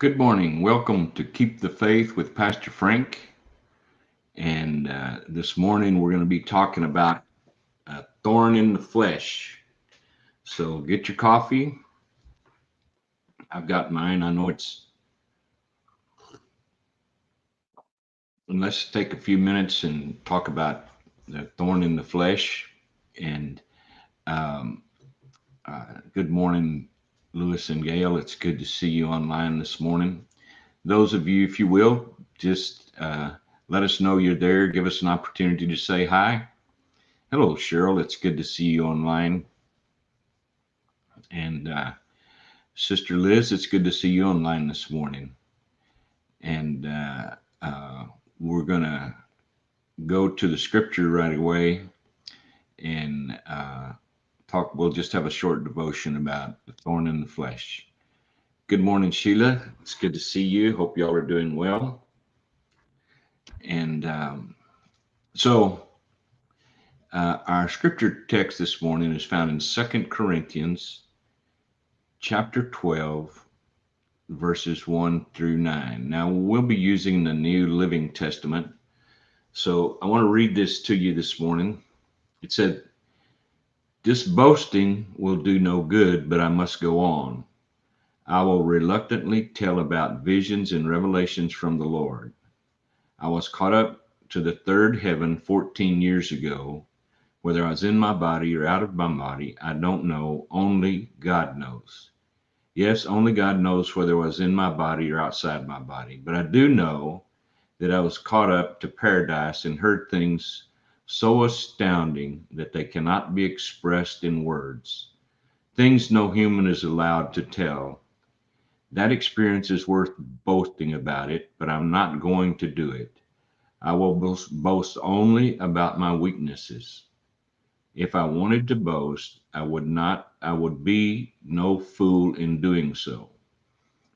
Good morning. Welcome to Keep the Faith with Pastor Frank. And this morning we're going to be talking about a thorn in the flesh. So get your coffee. I've got mine. I know and let's take a few minutes and talk about the thorn in the flesh. And um, good morning, Lewis and Gail. It's good to see you online this morning. Those of you, if you will, just let us know you're there. Give us an opportunity to say hi. Hello, Cheryl. It's good to see you online. And Sister Liz, it's good to see you online this morning. And uh, we're going to go to the scripture right away and talk. We'll just have a short devotion about the thorn in the flesh. Good morning, Sheila. It's good to see you. Hope y'all are doing well. And so, our scripture text this morning is found in 2 Corinthians chapter 12, verses 1 through 9. Now, we'll be using the New Living Testament. So I want to read this to you this morning. It said, "This boasting will do no good, but I must go on. I will reluctantly tell about visions and revelations from the Lord. I was caught up to the third heaven 14 years ago. Whether I was in my body or out of my body, I don't know. Only God knows. Yes, only God knows whether I was in my body or outside my body. But I do know that I was caught up to paradise and heard things so astounding that they cannot be expressed in words. Things no human is allowed to tell. That experience is worth boasting about it, but I'm not going to do it. I will boast only about my weaknesses. If I wanted to boast, I would be no fool in doing so,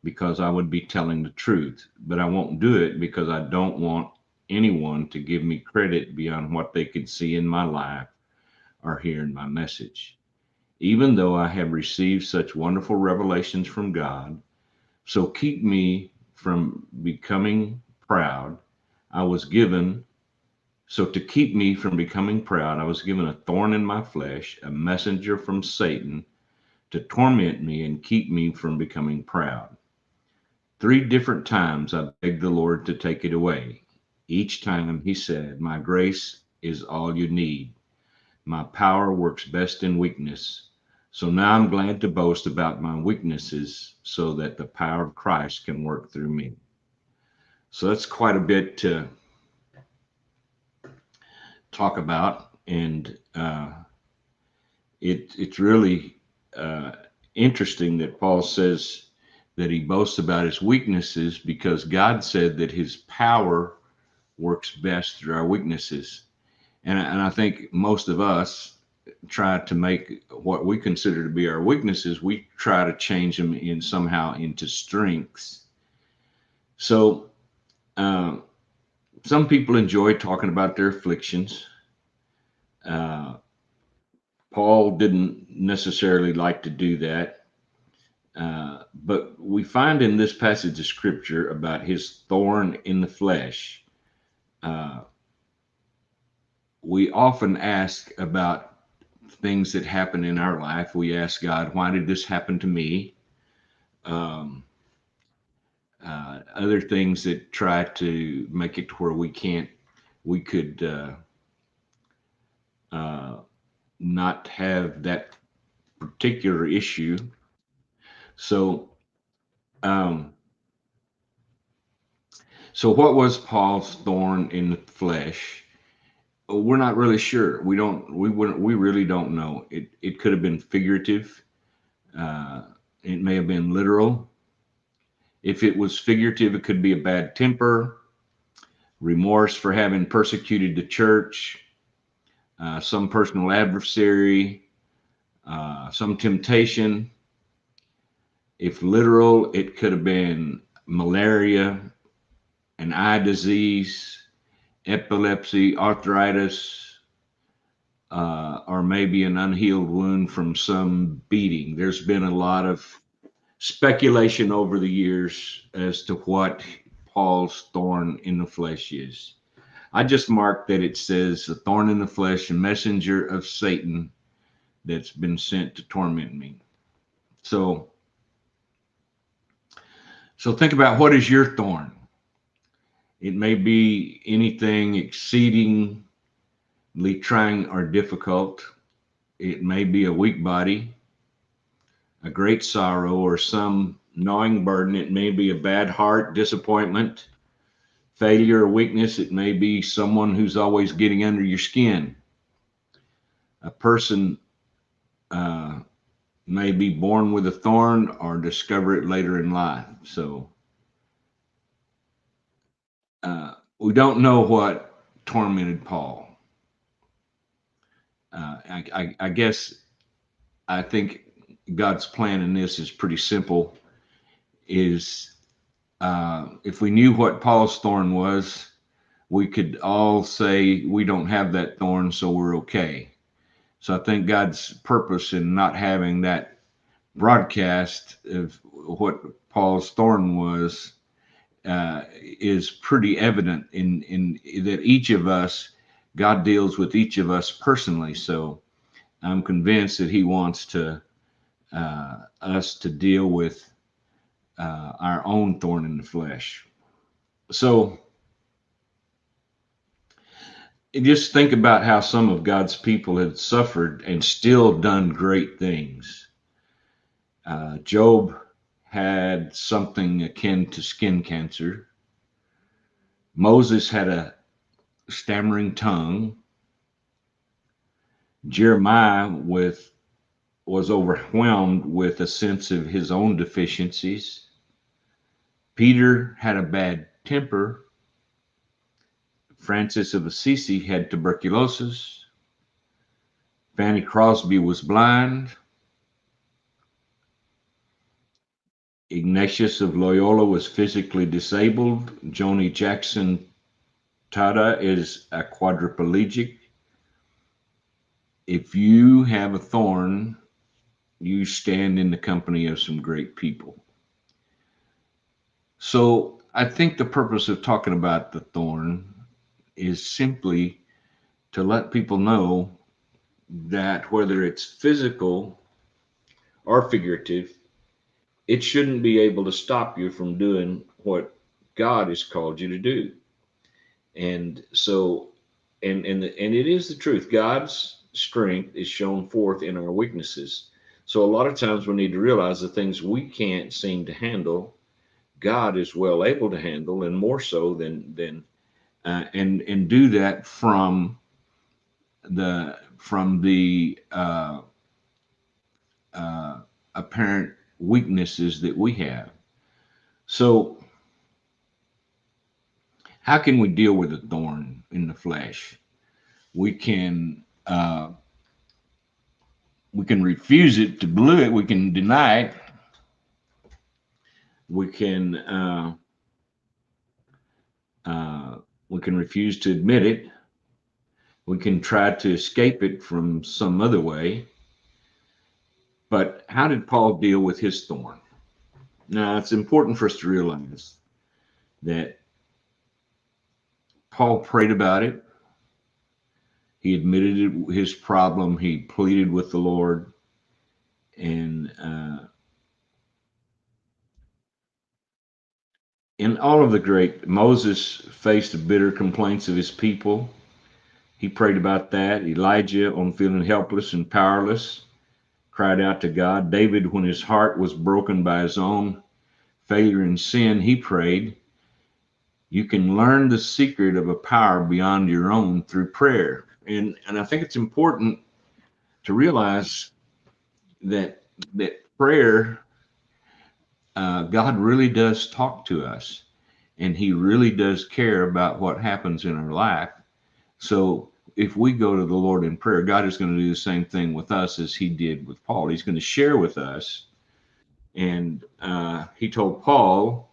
because I would be telling the truth. But I won't do it because I don't want anyone to give me credit beyond what they could see in my life or hear in my message. Even though I have received such wonderful revelations from God, so keep me from becoming proud. I was given So to keep me from becoming proud, I was given a thorn in my flesh, a messenger from Satan to torment me and keep me from becoming proud. 3 different times I begged the Lord to take it away. Each time he said, "My grace is all you need. My power works best in weakness." So now I'm glad to boast about my weaknesses so that the power of Christ can work through me. So that's quite a bit to talk about. And it's really uh, interesting that Paul says that he boasts about his weaknesses because God said that his power works best through our weaknesses. And I think most of us try to make what we consider to be our weaknesses, we try to change them in somehow into strengths. So uh, some people enjoy talking about their afflictions. Uh, Paul didn't necessarily like to do that. But we find in this passage of scripture about his thorn in the flesh. Uh, we often ask about things that happen in our life. We ask God, why did this happen to me? Um, Other things that try to make it to where we could uh, not have that particular issue. So, um, so what was Paul's thorn in the flesh? We're not really sure. We really don't know. It could have been figurative. Uh, it may have been literal. If it was figurative, it could be a bad temper, remorse for having persecuted the church, some personal adversary, some temptation. If literal, it could have been malaria, an eye disease, epilepsy, arthritis, or maybe an unhealed wound from some beating. There's been a lot of speculation over the years as to what Paul's thorn in the flesh is. I just marked that it says a thorn in the flesh, a messenger of Satan that's been sent to torment me. So, so think about, what is your thorn? It may be anything exceedingly trying or difficult. It may be a weak body, a great sorrow, or some gnawing burden. It may be a bad heart, disappointment, failure, or weakness. It may be someone who's always getting under your skin. A person uh, may be born with a thorn or discover it later in life. So we don't know what tormented Paul. I guess I think God's plan in this is pretty simple. Is if we knew what Paul's thorn was, we could all say we don't have that thorn, so we're okay. So I think God's purpose in not having that broadcast of what Paul's thorn was is pretty evident in that each of us, God deals with each of us personally. So I'm convinced that He wants to us to deal with our own thorn in the flesh. So just think about how some of God's people have suffered and still done great things. Job had something akin to skin cancer. Moses had a stammering tongue. Jeremiah was overwhelmed with a sense of his own deficiencies. Peter had a bad temper. Francis of Assisi had tuberculosis. Fanny Crosby was blind. Ignatius of Loyola was physically disabled. Joni Jackson Tada is a quadriplegic. If you have a thorn, you stand in the company of some great people. So I think the purpose of talking about the thorn is simply to let people know that whether it's physical or figurative, it shouldn't be able to stop you from doing what God has called you to do. And so, and it is the truth. God's strength is shown forth in our weaknesses. So a lot of times we need to realize the things we can't seem to handle, God is well able to handle, and more so than and do that from the apparent weaknesses that we have. So how can we deal with a thorn in the flesh? We can we can refuse it to blue it. We can deny it. We can uh, we can refuse to admit it. We can try to escape it from some other way. But how did Paul deal with his thorn? Now, it's important for us to realize that Paul prayed about it. He admitted his problem. He pleaded with the Lord. And in all of the great, Moses faced bitter complaints of his people. He prayed about that. Elijah, on feeling helpless and powerless, cried out to God. David, when his heart was broken by his own failure and sin, he prayed. You can learn the secret of a power beyond your own through prayer. And I think it's important to realize that prayer, God really does talk to us, and He really does care about what happens in our life. So if we go to the Lord in prayer, God is going to do the same thing with us as He did with Paul. He's going to share with us, and He told Paul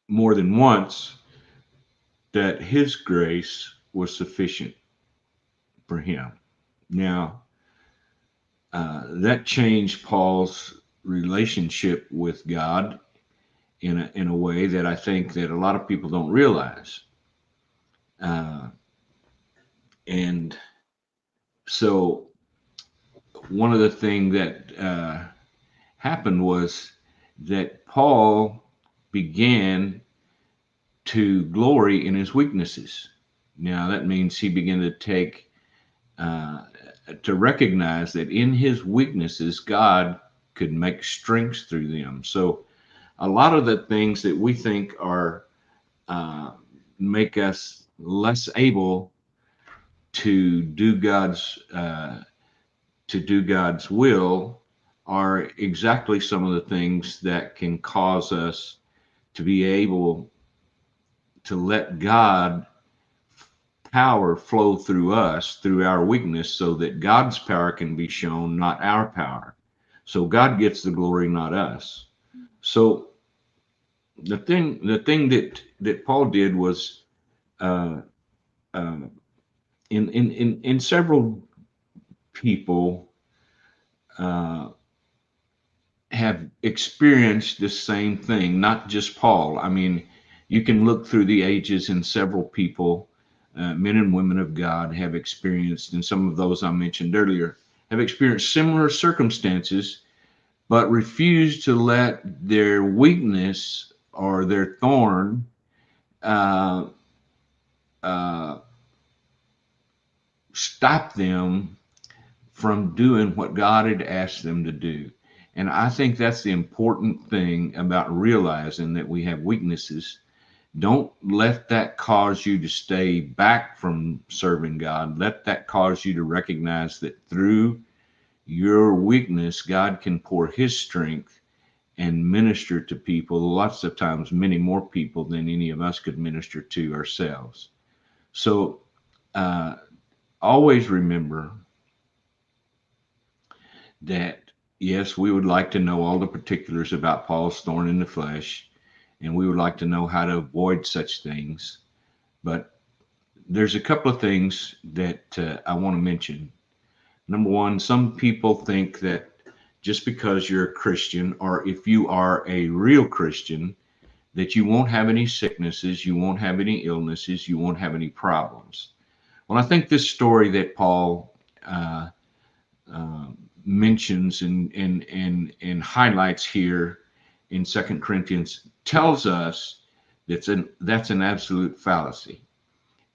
more than once that His grace was sufficient for him. Now, that changed Paul's relationship with God in a way that I think that a lot of people don't realize. Uh, and so one of the things that happened was that Paul began to glory in his weaknesses. Now that means he began to uh, to recognize that in his weaknesses, God could make strength through them. So a lot of the things that we think are uh, make us less able to do God's will are exactly some of the things that can cause us to be able to let God power flow through us through our weakness so that God's power can be shown, not our power. So God gets the glory, not us. So the thing that Paul did was uh, uh, in several people uh, have experienced the same thing, not just Paul. I mean, you can look through the ages and several people, men and women of God, have experienced, and some of those I mentioned earlier, have experienced similar circumstances, but refused to let their weakness or their thorn uh, uh, stop them from doing what God had asked them to do. And I think that's the important thing about realizing that we have weaknesses. Don't let that cause you to stay back from serving God. Let that cause you to recognize that through your weakness, God can pour his strength and minister to people, lots of times, many more people than any of us could minister to ourselves. So uh, always remember that yes, we would like to know all the particulars about Paul's thorn in the flesh, and we would like to know how to avoid such things. But there's a couple of things that I want to mention. Number one, some people think that just because you're a Christian, or if you are a real Christian, that you won't have any sicknesses, you won't have any illnesses, you won't have any problems. Well, I think this story that Paul uh, uh, mentions and highlights here in Second Corinthians tells us that's an absolute fallacy.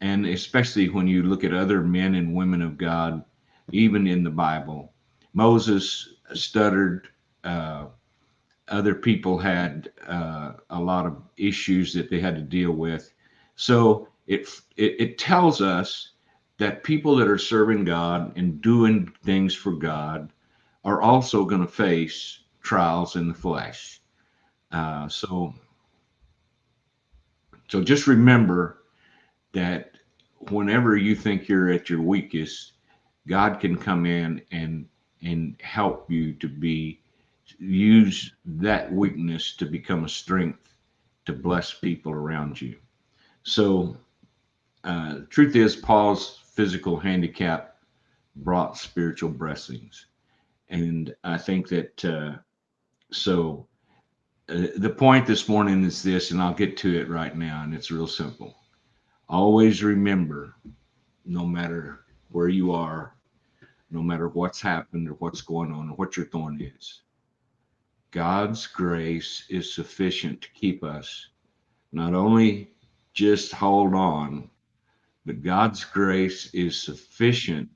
And especially when you look at other men and women of God, even in the Bible, Moses stuttered. Other people had a lot of issues that they had to deal with. So it tells us that people that are serving God and doing things for God are also going to face trials in the flesh. Uh, so so just remember that whenever you think you're at your weakest, God can come in and help you to be use that weakness to become a strength to bless people around you. So the truth is, Paul's physical handicap brought spiritual blessings, and I think that so. The point this morning is this, and I'll get to it right now, and it's real simple. Always remember, no matter where you are, no matter what's happened or what's going on or what your thorn is, God's grace is sufficient to keep us. Not only just hold on, but God's grace is sufficient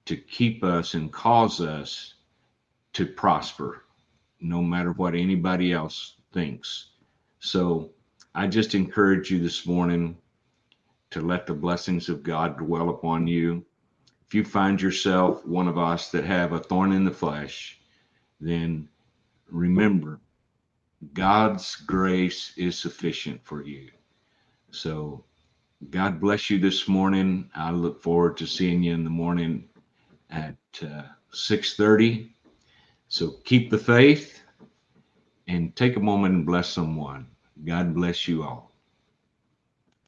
to keep us and cause us to prosper, no matter what anybody else thinks. So I just encourage you this morning to let the blessings of God dwell upon you. If you find yourself one of us that have a thorn in the flesh, then remember God's grace is sufficient for you. So God bless you this morning. I look forward to seeing you in the morning at 6:30. So keep the faith and take a moment and bless someone. God bless you all.